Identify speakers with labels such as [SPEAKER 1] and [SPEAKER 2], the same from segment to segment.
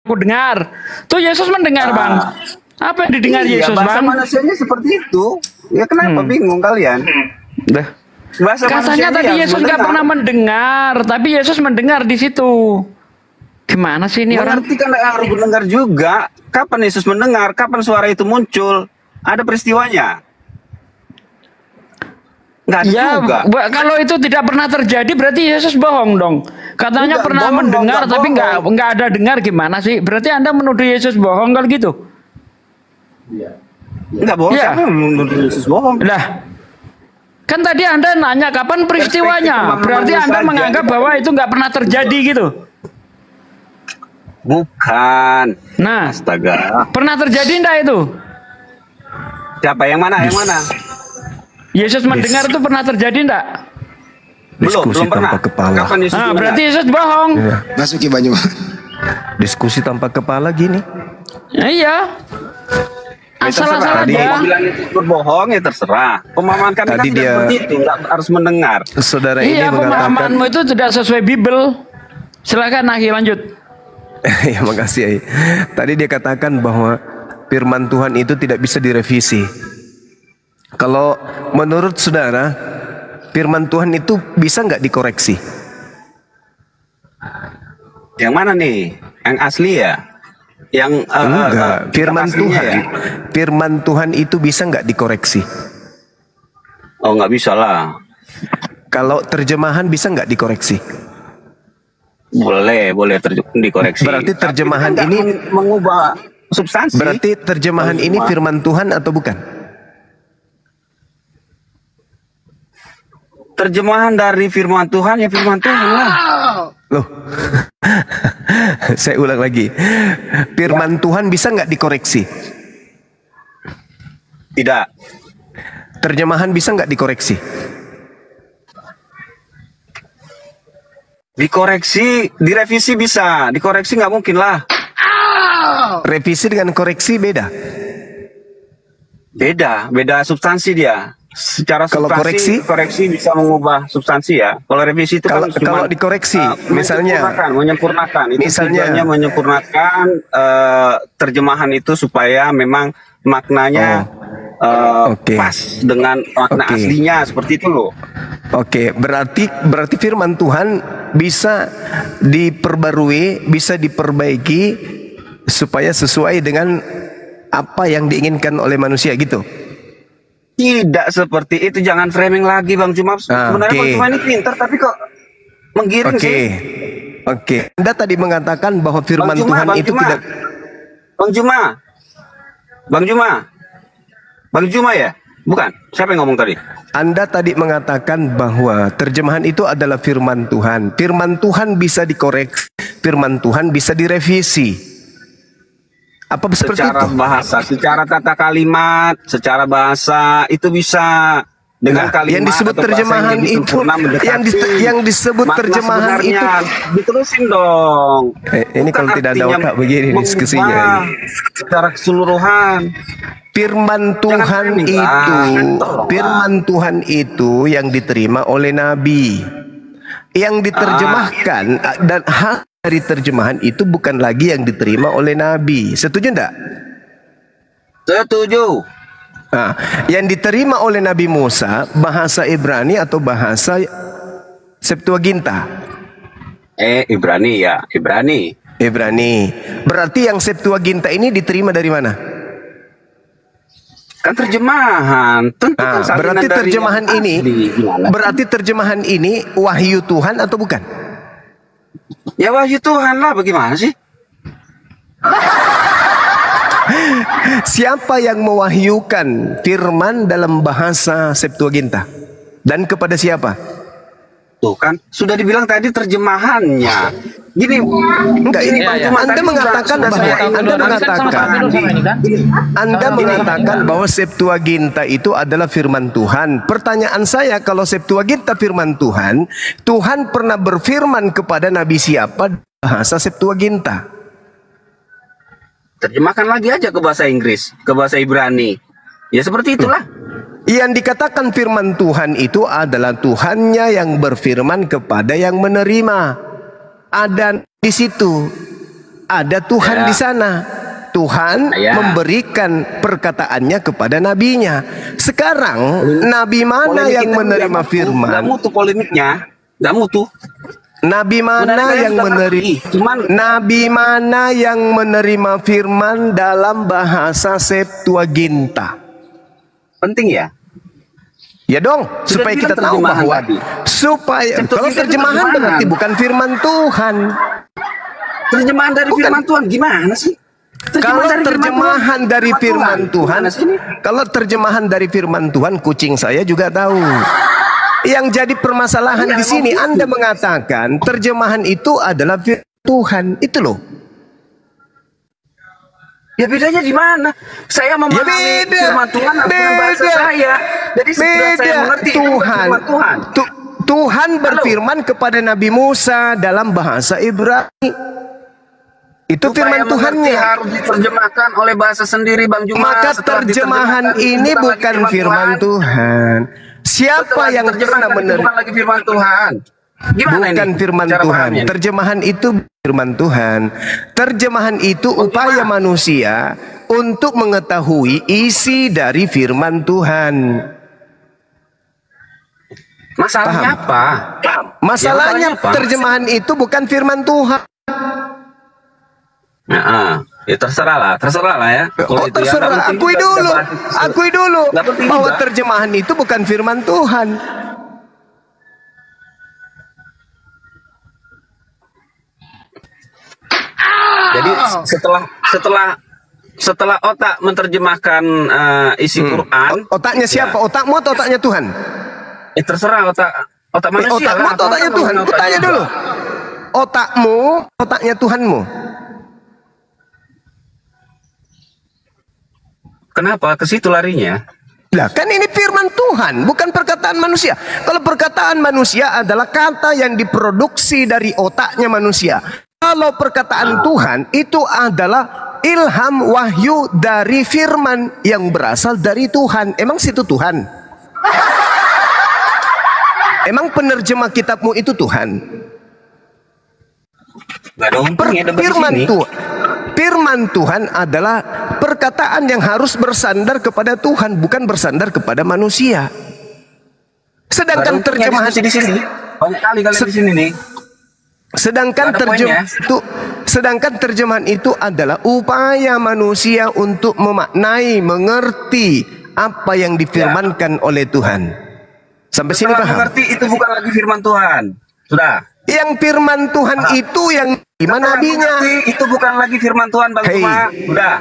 [SPEAKER 1] aku dengar. Tuh Yesus mendengar, Bang. Apa yang didengar Yesus,
[SPEAKER 2] bahasa
[SPEAKER 1] Bang?
[SPEAKER 2] manusianya seperti itu. Ya kenapa bingung kalian?
[SPEAKER 1] Katanya tadi Yesus nggak pernah mendengar, tapi Yesus mendengar di situ. Gimana sih ini orang?
[SPEAKER 2] Mengerti kan harus mendengar juga. Kapan Yesus mendengar? Kapan suara itu muncul? Ada peristiwanya? Nggak ada juga.
[SPEAKER 1] Kalau itu tidak pernah terjadi, berarti Yesus bohong dong. Katanya pernah mendengar, tapi nggak ada dengar, gimana sih? Berarti Anda menuduh Yesus bohong kalau gitu?
[SPEAKER 2] Nggak bohong, siapa yang menuduh Yesus bohong?
[SPEAKER 1] Lah, kan tadi Anda nanya kapan peristiwanya. Berarti Anda menganggap bahwa itu nggak pernah terjadi gitu.
[SPEAKER 2] Bukan.
[SPEAKER 1] Nah,
[SPEAKER 2] astaga.
[SPEAKER 1] Pernah terjadi enggak itu?
[SPEAKER 2] Siapa? Yang mana? Yang mana?
[SPEAKER 1] Yesus mendengar itu pernah terjadi enggak?
[SPEAKER 2] Belum pernah.
[SPEAKER 3] Kepala.
[SPEAKER 2] Kapan Yesus
[SPEAKER 1] Nah, berarti Yesus bohong.
[SPEAKER 4] Masuki Banyu.
[SPEAKER 3] Diskusi tanpa kepala gini.
[SPEAKER 1] Iya. Asal-asal aja.
[SPEAKER 2] Mau bilang itu berbohong ya terserah. Pemahaman kami
[SPEAKER 3] Tadi
[SPEAKER 2] kan tidak seperti itu, nggak harus mendengar.
[SPEAKER 3] Saudara ini mengatakan.
[SPEAKER 1] Pemahamanmu itu tidak sesuai Bible. Silakan Ahi, lanjut.
[SPEAKER 3] Ya, makasih Ahi. Tadi dia katakan bahwa firman Tuhan itu tidak bisa direvisi. Kalau menurut saudara, firman Tuhan itu bisa nggak dikoreksi?
[SPEAKER 2] Yang mana nih? Yang asli ya? Yang
[SPEAKER 3] enggak, firman Tuhan.
[SPEAKER 2] Ya?
[SPEAKER 3] Firman Tuhan itu bisa nggak dikoreksi?
[SPEAKER 2] Oh, nggak bisa lah.
[SPEAKER 3] Kalau terjemahan bisa nggak dikoreksi?
[SPEAKER 2] Boleh dikoreksi.
[SPEAKER 3] Berarti terjemahan
[SPEAKER 2] ini mengubah substansi.
[SPEAKER 3] Berarti terjemahan ini firman Tuhan atau bukan?
[SPEAKER 2] Terjemahan dari firman Tuhan ya firman Tuhan lah.
[SPEAKER 3] Loh, saya ulang lagi. Firman Tuhan bisa nggak dikoreksi?
[SPEAKER 2] Tidak.
[SPEAKER 3] Terjemahan bisa nggak dikoreksi?
[SPEAKER 2] Dikoreksi, direvisi bisa. Dikoreksi nggak mungkin lah.
[SPEAKER 3] Revisi dengan koreksi beda.
[SPEAKER 2] Beda substansi dia. Secara
[SPEAKER 3] kalau
[SPEAKER 2] koreksi bisa mengubah substansi ya. Kalau revisi itu
[SPEAKER 3] kalau dikoreksi, misalnya
[SPEAKER 2] menyempurnakan. Itu
[SPEAKER 3] misalnya
[SPEAKER 2] tujuannya menyempurnakan terjemahan itu supaya memang maknanya pas dengan makna aslinya seperti itu loh.
[SPEAKER 3] Oke, berarti firman Tuhan bisa diperbarui, bisa diperbaiki supaya sesuai dengan apa yang diinginkan oleh manusia gitu.
[SPEAKER 2] Tidak seperti itu, jangan framing lagi Bang Cuma. Sebenarnya Bang Cuma ini pintar tapi kok menggiring sih.
[SPEAKER 3] Oke. Anda tadi mengatakan bahwa firman Tuhan itu tidak.
[SPEAKER 2] Bang Cuma ya? Bukan. Siapa yang ngomong tadi?
[SPEAKER 3] Anda tadi mengatakan bahwa terjemahan itu adalah firman Tuhan. Firman Tuhan bisa dikoreksi, firman Tuhan bisa direvisi. Apa seperti
[SPEAKER 2] secara
[SPEAKER 3] itu?
[SPEAKER 2] Bahasa, secara tata kalimat, secara bahasa itu bisa dengan kalimat
[SPEAKER 3] yang disebut terjemahan itu, yang disebut terjemahan itu
[SPEAKER 2] diterusin dong.
[SPEAKER 3] Ini kalau tidak ada otak begini diskusinya.
[SPEAKER 2] Secara keseluruhan.
[SPEAKER 3] Firman Tuhan itu yang diterima oleh Nabi, yang diterjemahkan dan hak dari terjemahan itu bukan lagi yang diterima oleh Nabi. Setuju enggak?
[SPEAKER 2] Setuju.
[SPEAKER 3] Nah, yang diterima oleh Nabi Musa bahasa Ibrani atau bahasa Septuaginta?
[SPEAKER 2] Ibrani ya, Ibrani.
[SPEAKER 3] Berarti yang Septuaginta ini diterima dari mana?
[SPEAKER 2] Kan terjemahan. Tentu kan
[SPEAKER 3] berarti terjemahan ini wahyu Tuhan atau bukan?
[SPEAKER 2] Ya wahyu Tuhan lah, bagaimana sih?
[SPEAKER 3] Siapa yang mewahyukan firman dalam bahasa Septuaginta? Dan kepada siapa?
[SPEAKER 2] Tuh kan, sudah dibilang tadi terjemahannya. Gini,
[SPEAKER 3] enggak ini Anda mengatakan bahwa Anda mengatakan bahwa Septuaginta itu adalah firman Tuhan. Pertanyaan saya, kalau Septuaginta firman Tuhan, Tuhan pernah berfirman kepada Nabi siapa bahasa Septuaginta?
[SPEAKER 2] Terjemahkan lagi aja ke bahasa Inggris, ke bahasa Ibrani. Ya seperti itulah.
[SPEAKER 3] Yang dikatakan firman Tuhan itu adalah Tuhannya yang berfirman kepada yang menerima. Ada di situ. ada Tuhan di sana. Tuhan memberikan perkataannya kepada nabinya. Sekarang nabi mana yang menerima firman?
[SPEAKER 2] Nggak mutu polemiknya, nggak mutu.
[SPEAKER 3] Nabi mana yang menerima firman dalam bahasa Septuaginta?
[SPEAKER 2] Penting ya.
[SPEAKER 3] Ya dong, supaya kita tahu bahwa kalau terjemahan berarti bukan firman Tuhan.
[SPEAKER 2] Terjemahan dari firman Tuhan gimana sih?
[SPEAKER 3] Kalau terjemahan dari firman Tuhan, kalau terjemahan dari firman Tuhan, kucing saya juga tahu. Yang jadi permasalahan di sini, Anda mengatakan terjemahan itu adalah firman Tuhan, itu loh.
[SPEAKER 2] Ya bedanya di mana? Saya memahami firman Tuhan dengan bahasa saya. Jadi saya mengerti Tuhan.
[SPEAKER 3] Tuhan berfirman kepada Nabi Musa dalam bahasa Ibrani. Itu firman Tuhannya.
[SPEAKER 2] Harus diterjemahkan oleh bahasa sendiri, Bang Juma.
[SPEAKER 3] Maka terjemahan ini bukan firman Tuhan. Siapa yang pernah menerima?
[SPEAKER 2] Bukan lagi firman Tuhan.
[SPEAKER 3] Bukan firman Tuhan. Terjemahan itu firman Tuhan. Terjemahan itu upaya manusia untuk mengetahui isi dari firman Tuhan.
[SPEAKER 2] Masalahnya apa?
[SPEAKER 3] Masalahnya terjemahan itu bukan firman Tuhan.
[SPEAKER 2] Ya terserah lah ya.
[SPEAKER 3] Terserah. Akui dulu bahwa terjemahan itu bukan firman Tuhan.
[SPEAKER 2] Jadi setelah otak menerjemahkan isi Quran,
[SPEAKER 3] otaknya siapa? Otakmu atau otaknya Tuhan?
[SPEAKER 2] Terserah otak manusia.
[SPEAKER 3] Otakmu atau otaknya Tuhan? Kutanya dulu. Otakmu, otaknya Tuhanmu.
[SPEAKER 2] Kenapa ke situ larinya?
[SPEAKER 3] Lah kan ini firman Tuhan, bukan perkataan manusia. Kalau perkataan manusia adalah kata yang diproduksi dari otaknya manusia. Kalau perkataan Tuhan itu adalah ilham wahyu dari firman yang berasal dari Tuhan. Emang situ Tuhan? Emang penerjemah kitabmu itu Tuhan? Firman Tuhan adalah perkataan yang harus bersandar kepada Tuhan, bukan bersandar kepada manusia. Sedangkan terjemahan
[SPEAKER 2] di sini banyak kali di sini nih.
[SPEAKER 3] Sedangkan terjemahan itu adalah upaya manusia untuk memaknai, mengerti apa yang difirmankan oleh Tuhan. Sampai sini paham?
[SPEAKER 2] Mengerti itu bukan lagi firman Tuhan. Sudah.
[SPEAKER 3] Yang firman Tuhan itu yang gimana nabinya?
[SPEAKER 2] Itu bukan lagi firman Tuhan, Bang Juma. Sudah.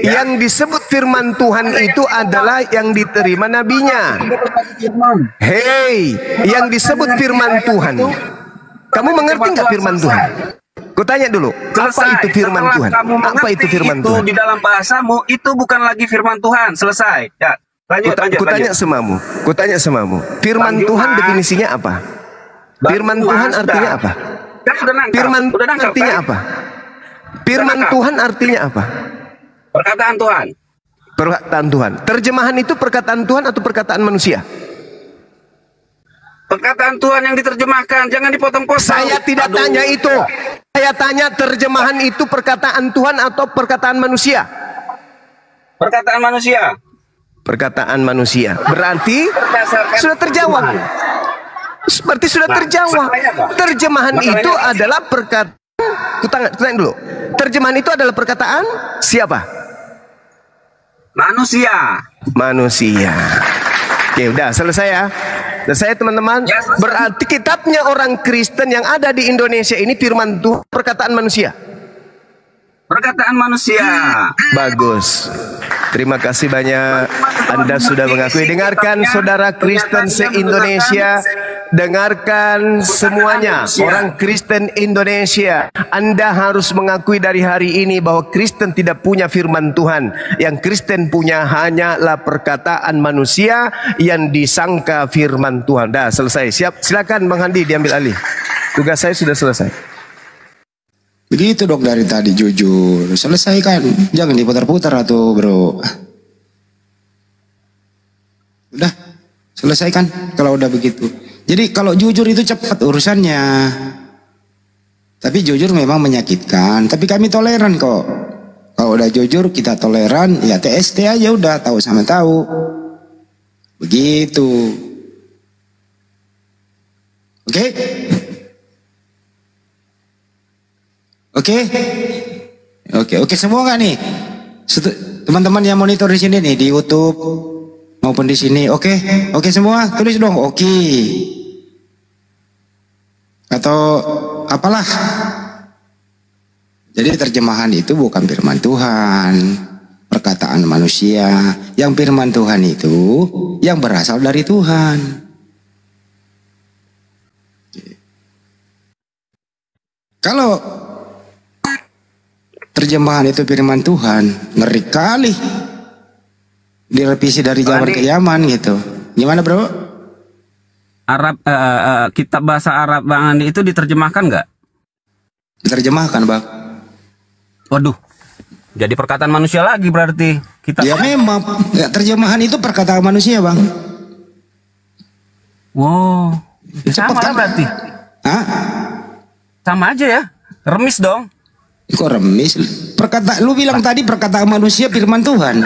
[SPEAKER 3] Yang disebut firman Tuhan itu adalah yang diterima nabinya. Yang disebut firman Tuhan. Kamu mengerti nggak firman Tuhan? Kutanya dulu, apa itu firman Tuhan? Apa itu firman Tuhan?
[SPEAKER 2] Di dalam bahasamu itu bukan lagi firman Tuhan. Selesai. Ya.
[SPEAKER 3] Kutanya semamu. Firman Tuhan definisinya apa? Firman Tuhan artinya apa? Firman artinya apa? Firman Tuhan artinya apa?
[SPEAKER 2] Perkataan Tuhan.
[SPEAKER 3] Perkataan Tuhan. Terjemahan itu perkataan Tuhan atau perkataan manusia?
[SPEAKER 2] Perkataan Tuhan yang diterjemahkan, jangan dipotong-potong.
[SPEAKER 3] Saya tidak tanya itu. Saya tanya terjemahan itu perkataan Tuhan atau perkataan manusia?
[SPEAKER 2] Perkataan manusia.
[SPEAKER 3] Perkataan manusia. Berarti sudah terjawab. Berarti sudah terjawab. Terjemahan itu adalah perkataan. Tanya dulu. Terjemahan itu adalah perkataan siapa? Manusia. Oke, udah selesai ya. Selesai teman-teman. Berarti kitabnya orang Kristen yang ada di Indonesia ini firman Tuhan, perkataan manusia.
[SPEAKER 2] Perkataan manusia.
[SPEAKER 3] Bagus. Terima kasih banyak. Anda sudah mengakui. Dengarkan saudara Kristen se-Indonesia. Dengarkan semuanya, orang Kristen Indonesia. Anda harus mengakui dari hari ini bahwa Kristen tidak punya firman Tuhan. Yang Kristen punya hanyalah perkataan manusia yang disangka firman Tuhan. Dah selesai. Silakan Bang Handi diambil alih. Tugas saya sudah selesai.
[SPEAKER 4] Begitu dok dari tadi, jujur. Selesaikan. Jangan diputar-putar atau bro. Udah, selesaikan kalau udah begitu. Jadi kalau jujur itu cepat urusannya. Tapi jujur memang menyakitkan. Tapi kami toleran kok. Kalau udah jujur kita toleran, ya TST aja udah, tahu sama tahu. Begitu. Oke? Oke? Oke semua nggak nih? Teman-teman yang monitor di sini nih, di YouTube maupun di sini. Oke semua, tulis dong. Oke. Atau apalah. Jadi terjemahan itu bukan firman Tuhan, perkataan manusia. Yang firman Tuhan itu yang berasal dari Tuhan. Kalau terjemahan itu firman Tuhan, ngeri kali. Direvisi dari zaman ke zaman gitu. Gimana bro?
[SPEAKER 2] Arab kitab bahasa Arab Bang Andi itu diterjemahkan nggak?
[SPEAKER 4] Diterjemahkan bang.
[SPEAKER 2] Waduh, jadi perkataan manusia lagi berarti kita.
[SPEAKER 4] Ya memang ya, terjemahan itu perkataan manusia bang.
[SPEAKER 2] Wow, sama lah berarti.
[SPEAKER 4] Hah?
[SPEAKER 2] Sama aja ya, remis dong.
[SPEAKER 4] Kok remis? Lu bilang tadi perkataan manusia firman Tuhan.